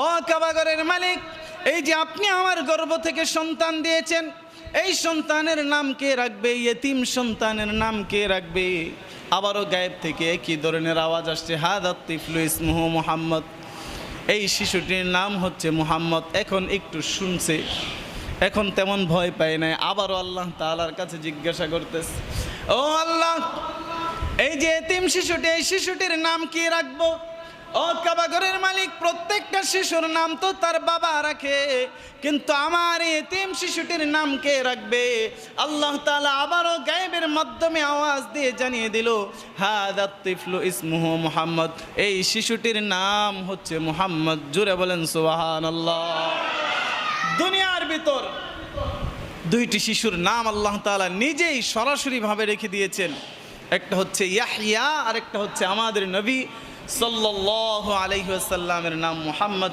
ও কাবাগরের মালিক, এই যে আপনি আমার গর্ভ থেকে সন্তান দিয়েছেন, এই সন্তানের নাম কে রাখবে? ইয়েতিম সন্তানের নাম কে রাখবে? আবারও গায়েব থেকে একই ধরনের আওয়াজ আসছে, হাদাত তিফলু ইসমুহু মুহাম্মদ। এই শিশুটির নাম হচ্ছে মুহাম্মদ। এখন একটু শুনছে, এখন তেমন ভয় পায় নাই। আবারও আল্লাহ তাআলার কাছে জিজ্ঞাসা করতেছে, ও আল্লাহ, এই যে এতিম শিশুটি, এই শিশুটির নাম কি রাখবো? ও কাবাগরের মালিক, প্রত্যেকটা শিশুর নাম তো তার বাবা রাখে, কিন্তু আমার এই এতিম শিশুটির নাম কে রাখবে? আল্লাহ তাআলা আবারও গায়েবের মাধ্যমে আওয়াজ দিয়ে জানিয়ে দিল, হাদাত তিফলু ইসমুহু মুহাম্মদ। এই শিশুটির নাম হচ্ছে মুহাম্মদ। জুড়ে বলেন সুবহানাল্লাহ। দুনিয়ার ভিতর দুইটি শিশুর নাম আল্লাহ তাআলা নিজেই সরাসরি ভাবে রেখে দিয়েছেন। একটা হচ্ছে ইয়াহইয়া, আর একটা হচ্ছে আমাদের নবী সাল্লাল্লাহু আলাইহি ওয়াসাল্লামের নাম মুহাম্মদ।